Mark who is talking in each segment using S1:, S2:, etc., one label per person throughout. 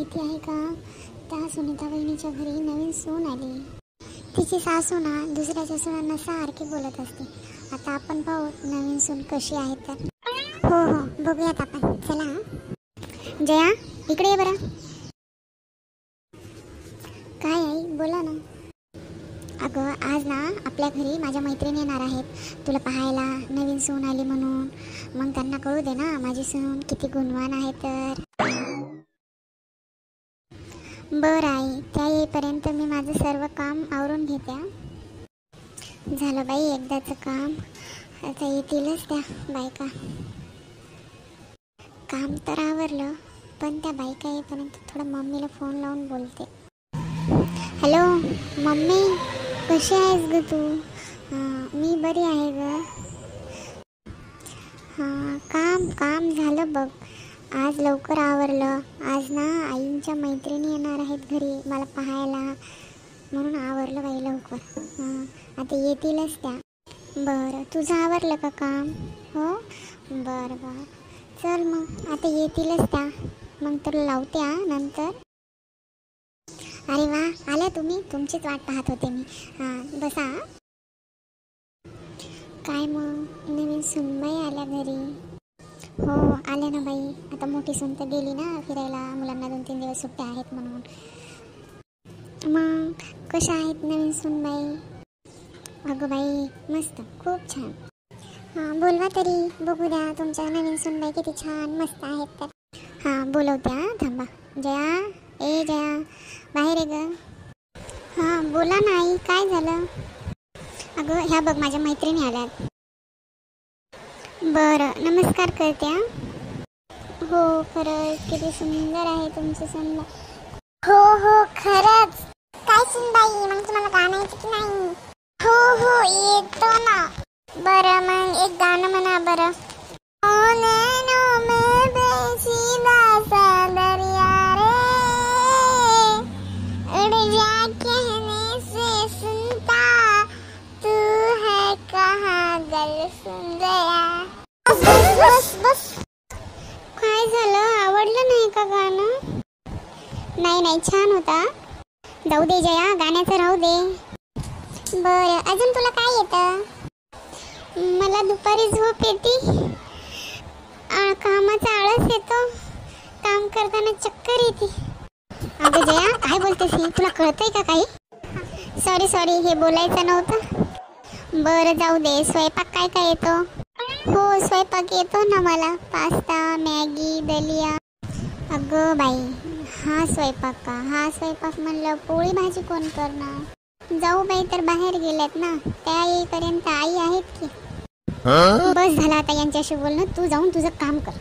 S1: माहिती आहे का, त्या सुनीता वहिनीच्या घरी नवीन सून आली. तिची सासू ना दुसऱ्याच्या सुनांना सारखी बोलत असते. आता आपण पाहू नवीन सून कशी आहे तर. हो हो बघूयात आपण. चला जया इकडे ये बरं. काय आई बोला ना. अगं आज ना आपल्या घरी माझ्या मैत्रिणी येणार आहेत तुला पाहायला, नवीन सून आली म्हणून. मग त्यांना कळू दे ना माझी सून किती गुणवान आहे तर. बरं आई, त्या येईपर्यंत मी माझं सर्व काम आवरून घेते. झालं बाई एकदाचं काम, आता येतीलच त्या बायका. काम तर आवरलं, पण त्या बायका येईपर्यंत थोडं मम्मीला फोन लावून बोलते. हॅलो मम्मी, कशी आहेस ग तू? मी बरी आहे ग. हां काम झालं बघ, आज लवकर आवरलं. आज ना आईंच्या मैत्रिणी येणार आहेत घरी मला पाहायला, म्हणून आवरलं बाई लवकर. आता येतीलच त्या. बरं तुझं आवरलं का काम? हो बरं चल मग आता येतीलच त्या. मग तर लावते नंतर. अरे वा आल्या तुम्ही, तुमचीच वाट पाहत होते मी. हां बसा. काय मग नवीन सुनबाई आल्या घरी? हो आल्या ना बाई. आता मोठी सून तर गेली ना फिरायला, मुलांना 2-3 दिवस सुट्ट्या आहेत म्हणून. मग कशा आहेत नवीन सुनबाई? अगं बाई मस्त, खूप छान. हां बोलवा तरी, बघू द्या तुमच्या नवीन सुनबाई किती छान मस्त आहेत तर. हां बोलवत्या थांबा. जया, ए जया बाहेर आहे ग. हां बोला ना आई, काय झालं? अगं ह्या बघ माझ्या मैत्रिणी आल्यात. बरं नमस्कार करते. हो खरंच किती सुंदर आहे तुमची सुनबाई. हो खरंच. काय सुनबाई, मग तुम्हाला गाणं येतं की नाही? हो येतो ना. बरं मग एक गाणं म्हणा बरं. बस काय झालं, आवडलं नाही का गाणं? नाही छान होता. जाऊ दे जया, गाण्याचं राहू दे. बरं अजून तुला काय येतं? मला दुपारी झोप येते, कामाचा आळस येतो, काम करताना चक्कर येते. अगं जया काय बोलतेस, तुला कळतंय का काही? सॉरी हे बोलायचं नव्हतं. बरं जाऊ दे, स्वयंपाक काय येतो? हो स्वयंपाक येतो ना मला, पास्ता, मॅगी, दलिया. अगं बाई हा स्वयंपाक म्हणलं पोळी भाजी कोण करणार? जाऊ बाई तर बाहेर गेल्यात ना, त्या येईपर्यंत आई आहेत की. बस झालं आता यांच्याशी बोलणं, तू जाऊन तुझं काम कर.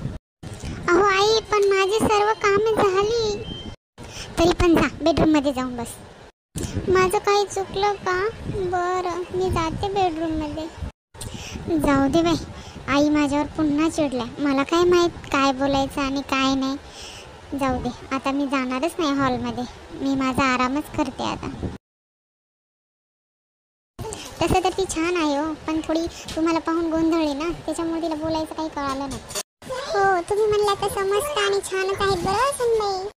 S1: अहो आई पण माझी सर्व कामे झाली. तरी पण जा बेडरूम मध्ये जाऊन बस. माझं काही चुकलं का? बरं मी जाते बेडरूम मध्ये. जाऊ दे बाई, आई माझ्यावर पुन्हा चिडल्या. मला काय माहित काय बोलायचं आणि काय नाही. जाऊ दे आता मी जाणारच नाही हॉलमध्ये, मी माझा आरामच करते आता. तसं तर ती छान आहे हो, पण थोडी तुम्हाला पाहून गोंधळली ना, त्याच्यामुळे तिला बोलायचं काही कळालं नाही. हो तुम्ही म्हणल्या तसं मस्त आणि छानच आहेत बरं सुनबाई.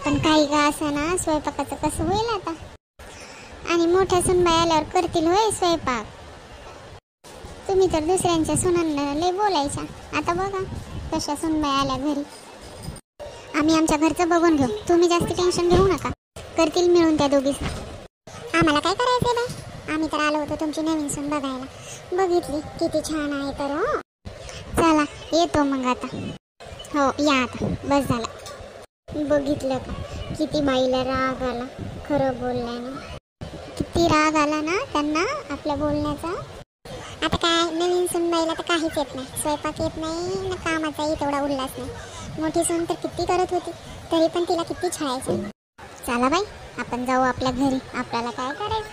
S1: पण काही का असं ना, स्वयंपाकाचं कसं होईल आता? आणि मोठ्या सुनबाई आल्यावर करतील होय स्वयंपाक? तुम्ही तर दुसऱ्यांच्या सुनांना लय बोलायच्या. आता बघा कशा सुनबाई आल्या घरी. आम्ही आमच्या घरचं बघून घेऊ, तुम्ही जास्त टेन्शन घेऊ नका. करतील मिळून त्या दोघीच. आम्हाला काय करायचं बाई, आम्ही तर आलो होतो तुमची नवीन सून बघायला. बघितली किती छान आहे तर. हो चला येतो मग आता. हो या आता, बस झाला. बघितलं का किती बाईला राग आला खरं बोलल्यानं. किती राग आला ना त्यांना आपल्या बोलण्याचा. आता काय नवीन सुनबाईला तर काहीच येत नाही, स्वयंपाक येत नाही ना, कामाचाही तेवढा उल्हास नाही. मोठी सून तर किती करत होती, तरी पण तिला किती छळायचं. चला बाई आपण जाऊ आपल्या घरी, आपल्याला काय करायचं.